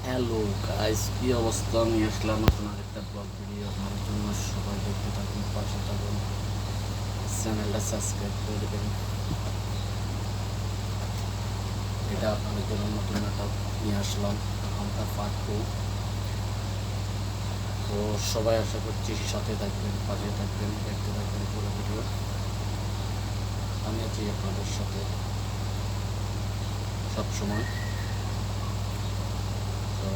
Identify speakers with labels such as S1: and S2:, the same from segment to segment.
S1: Hello guys, কি অবস্থা? নিয়ে আসলাম নতুন আরেকটা ব্লগ ভিডিও আপনার জন্য। সবাই দেখতে থাকুন, পাশে থাকুন, চ্যানেলটা সাবস্ক্রাইব করে দেবেন। এটা আপনাদের জন্য নতুন একটা নিয়ে আসলাম, আমরা পার্ট 2। তো সবাই আশা করছি সাথে থাকবেন, পাশে থাকবেন, দেখতে থাকবেন পুরো ভিডিও। আমি আছি আপনাদের সাথে সবসময়। তো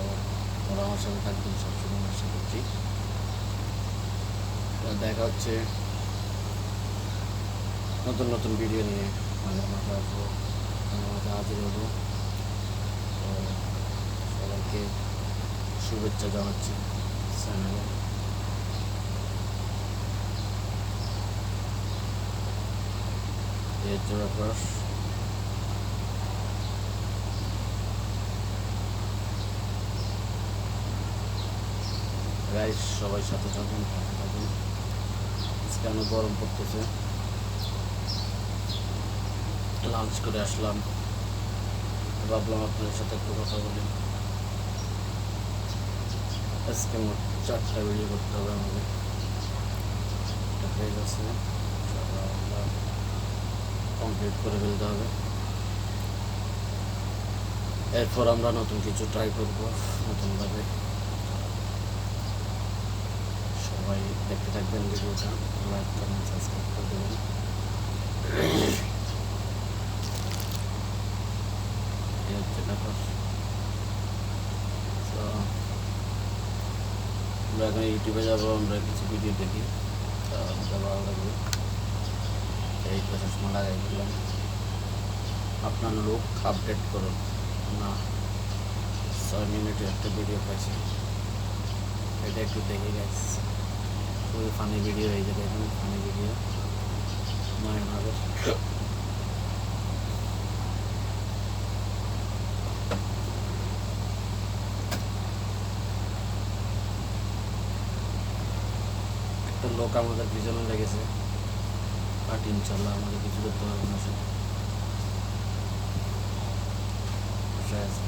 S1: ওরা আমার সাথে থাকবেন সবসময়, আশা করছি। দেখা হচ্ছে নতুন নতুন ভিডিও নিয়ে। মাঝে মাঝে আসবো, মাঝে মাঝে হাজির হবো। তো সবাইকে শুভেচ্ছা জানাচ্ছি চ্যানেলে। এই হচ্ছে ব্যাপার। গাইস, সবাই সাথে থাকুন, পাশে থাকুন। আজকে অনেক গরম পড়তেছে। লাঞ্চ করে আসলাম, ভাবলাম আপনাদের সাথে একটু কথা বলি। আজকে মোট 4টা ভিডিও করতে হবে আমাদের। এটা হয়ে গেছে, কমপ্লিট করে ফেলতে হবে। এরপর আমরা নতুন কিছু ট্রাই করবো, নতুনভাবে। সবাই দেখতে থাকবেন ভিডিওটা, লাইক কমেন্ট সাবস্ক্রাইব করে দেবেন। এই হচ্ছে ব্যাপার। তো আমরা এখন ইউটিউবে যাবো, আমরা কিছু ভিডিও দেখি, আমাদের ভালো লাগবে। এই তো চশমা লাগাই দিলাম। আপনার লুক আপডেট করুন না, 6 মিনিটের একটা ভিডিও পাইছি, এটা একটু দেখে গেছি। খুবই ফানি ভিডিও হয়ে যাবে, এখন ফানি ভিডিও নয় আমাদের। একটা লোক আমাদের পিছনে লেগেছে, বাট ইনশাল্লাহ আমাদের কিছু করতে পারবো না। সে বসে আছে।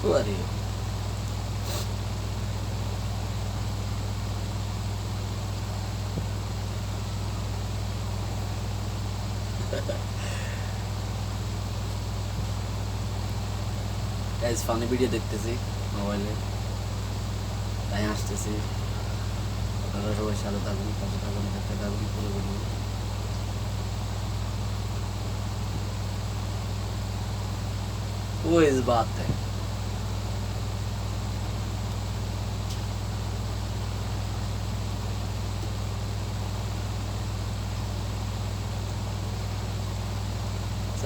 S1: Who are you? Guys, funny video দেখতেছি মোবাইলে, তাই আসতেছি। আপনারা সবাই সাথে থাকুন, পাশে থাকুন, দেখতে থাকুন পুরো ভিডিও। वो इस बात है।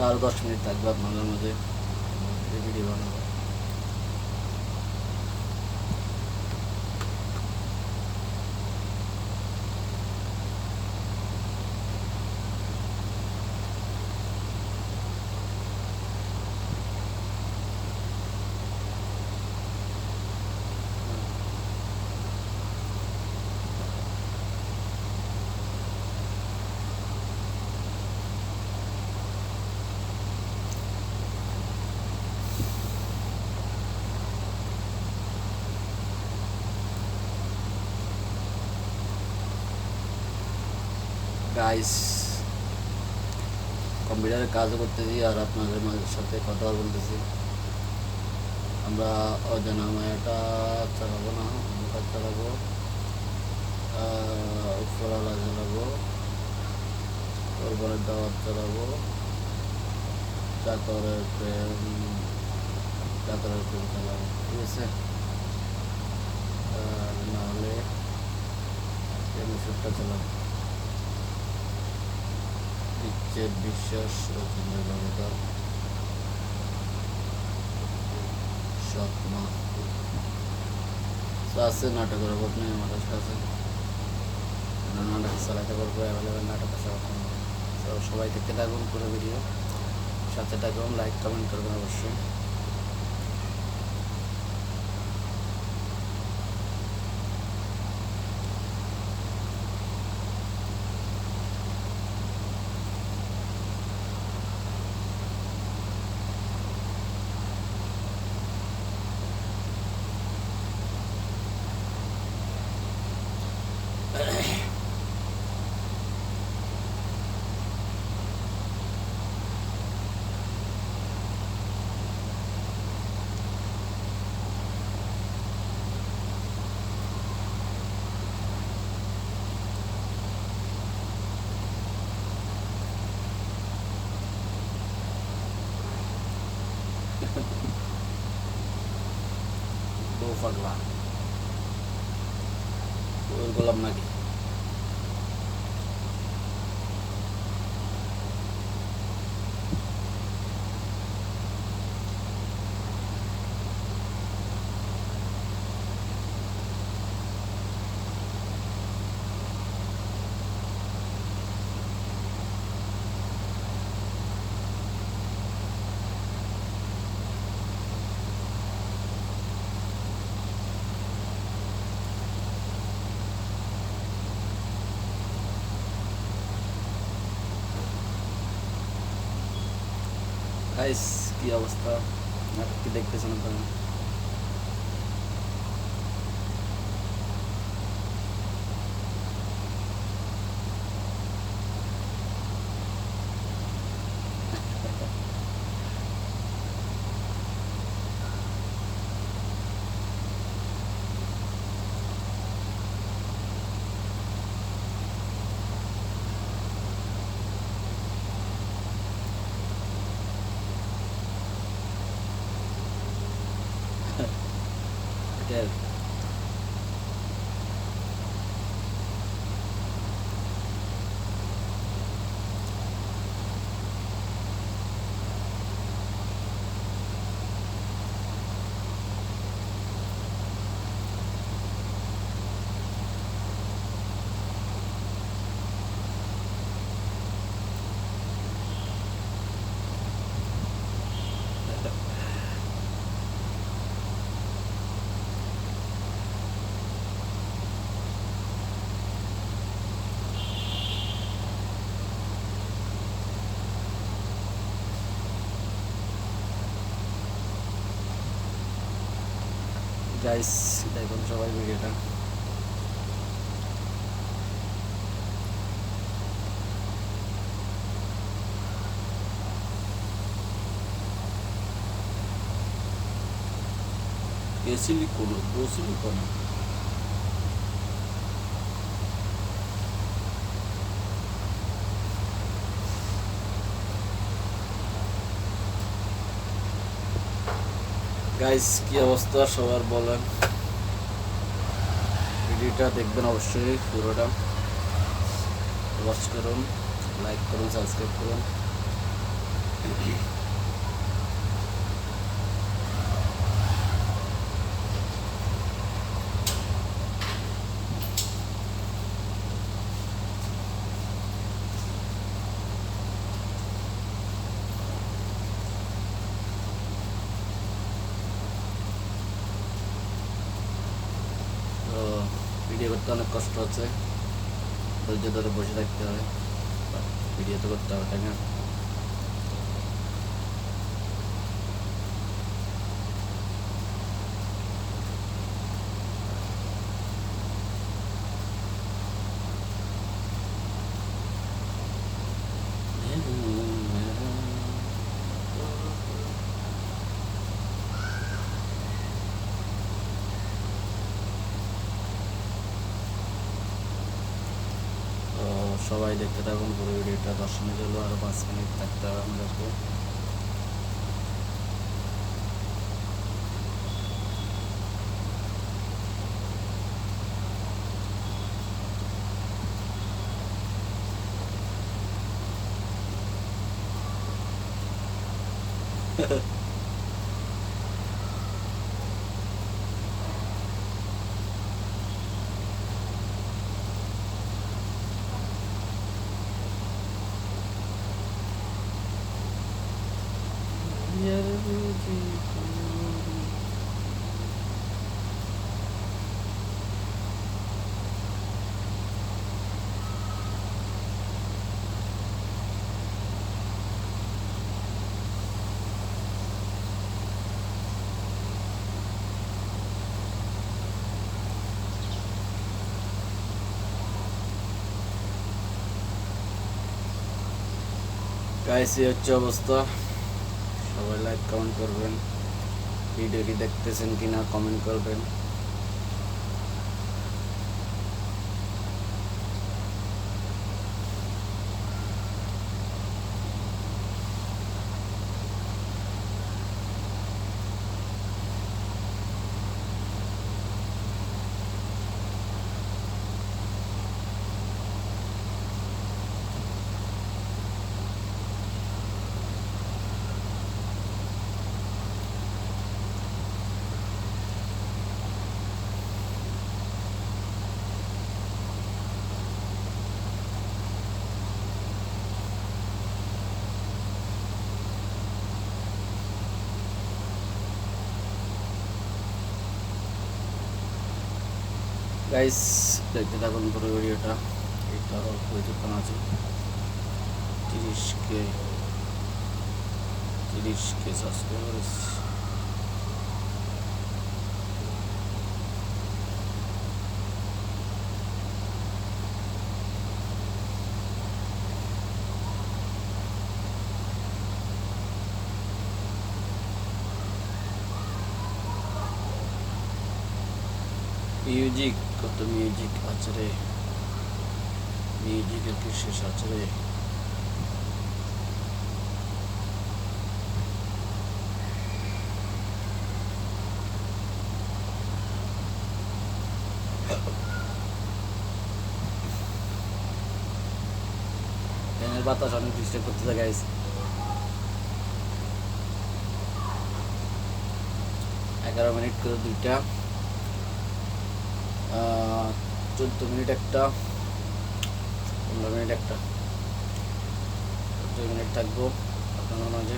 S1: আরো 10 মিনিট থাকবে আপনাদের মধ্যে ভিডিও বানাবো। গাইস, কম্পিউটারে কাজও করতেছি আর আপনাদের সাথে কথাও বলতেছি। আমরা অজানা মায়াটা চালাবো না, আমরা চালাবো উপরওয়ালা চালাবো, কোরবানের দাওয়াত চালাবো, চাকরের প্রেম, চাকরের প্রেম চালাবো, ঠিক আছে? নাহলে প্রেমসুরটা চালাবো। বিচ্ছেদ, বিশ্বাস, রচনা, স্বপ্ন আছে। নাটকের ওপর নেই আমার কাছে, নাটক চালাতে পারবো, অ্যাভেলেবেল নাটক আছে। তো সবাই দেখতে থাকুন পুরো ভিডিও, সাথে থাকুন, লাইক কমেন্ট করবেন অবশ্যই। বউ পাগলা বউয়ের গোলাম নাকি? গাইস কি অবস্থা, কি দেখতেছেন আপনারা? এটার গাইস দেখুন সবাই ভিডিওটা। সিলিকন দো সিলিকন গাইস কি অবস্থা সবার বলেন, ভিডিওটা দেখবেন অবশ্যই পুরোটা ওয়াচ করুন, লাইক করুন, সাবস্ক্রাইব করুন। তো ভিডিও করতে অনেক কষ্ট হচ্ছে, ধৈর্য ধরে বসে থাকতে হয়, ভিডিও তো করতে হবে তাই না? তো সবাই দেখতে থাকুন পুরো ভিডিওটা, 10 মিনিট হলো, আরও 5 মিনিট থাকতে হবে আমাদেরকে। গাইস এই হচ্ছে অবস্থা, সবাই লাইক কমেন্ট করবেন, ভিডিওটি দেখতেছেন কিনা কমেন্ট করবেন। গাইস দেখতে থাকুন পুরো ভিডিওটা। এটা অল্প কিছুক্ষণ আছে, 30K সাবস্ক্রাইবার। মিউজিক, কত মিউজিক আছে রে, মিউজিকের কি শেষ আছে রে। ফ্যানের বাতাস অনেক ডিস্টার্ব করতেছে গাইস। 11 মিনিট করে দুইটা, 14 মিনিট একটা, 15 মিনিট একটা, 2 মিনিট থাকবো আপনার মাঝে।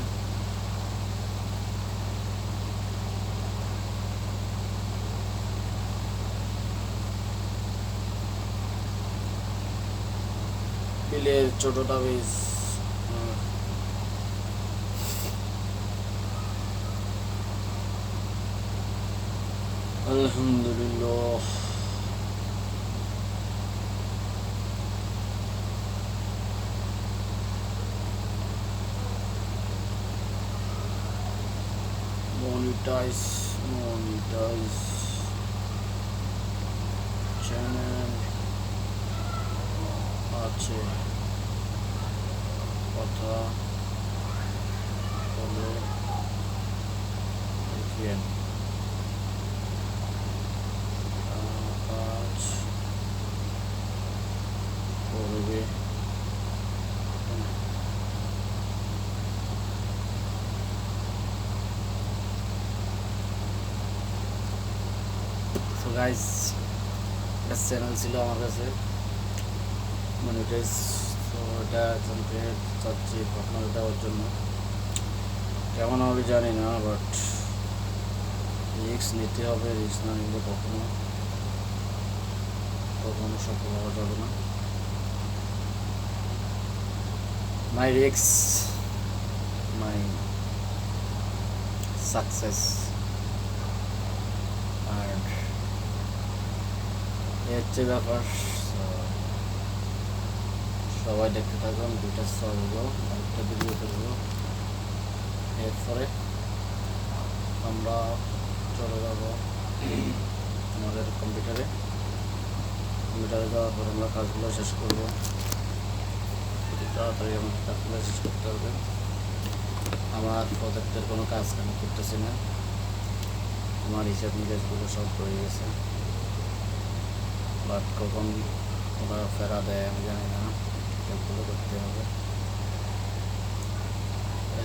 S1: বিলের ছোটটা বেশ আলহামদুলিল্লাহ। মনিটাইজ চ্যানেল আছে, কথা বলে দেখেন, কাজ করবে। সো গাইস, একটা চ্যানেল ছিল আমার কাছে মনিটাইজ, তো এটা জানতে চাচ্ছি আপনাদের দেওয়ার জন্য। কেমন হবে জানি না, বাট রিস্ক নিতে হবে, রিস্ক না নিলে কখনো সফল হওয়া যাবে না। মাই রিস্ক মাই সাকসেস। আর এই হচ্ছে ব্যাপার। সবাই দেখতে থাকুন, দুইটা চলবো, আরেকটা ভিডিও করবো। এরপরে আমরা চলে যাব আমাদের কম্পিউটারে যাওয়ার পর আমরা কাজগুলো শেষ করবো। খুব তাড়াতাড়ি আমাদের কাজগুলো শেষ করতে হবে। আমার প্রজেক্টের কোনো কাজ আমি করতেছি না, আমার হিসাব নিকাশগুলো সব হয়ে গেছে, বাট কখন ওরা ফেরা দেয় আমি জানি না, হিসাবগুলো করতে হবে।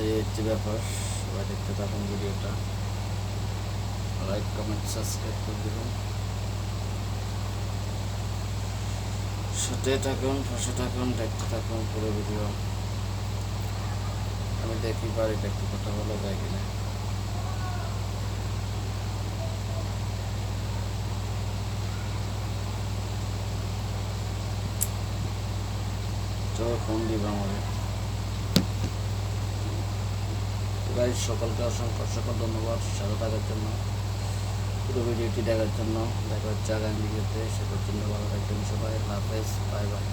S1: এই হচ্ছে ব্যাপার। সবাই দেখতে থাকুন ভিডিওটা, লাইক কমেন্ট সাবস্ক্রাইব করে দেবেন, সাথে থাকুন, পাশে থাকুন, দেখতে থাকুন পুরো ভিডিও। আমি দেখি বাড়িটা একটু কথা বলা যায় কিনা। চলো ফোন দিব আমাদের। গাইস সকলকে অসংখ্য ধন্যবাদ সাথে থাকার জন্য, পুরো ভিডিওটি দেখার জন্য। দেখা হচ্ছে আগামী ভিডিওতে, সে পর্যন্ত ভালো থাকবেন সবাই। আল্লাহ হাফেজ, বাই বাই।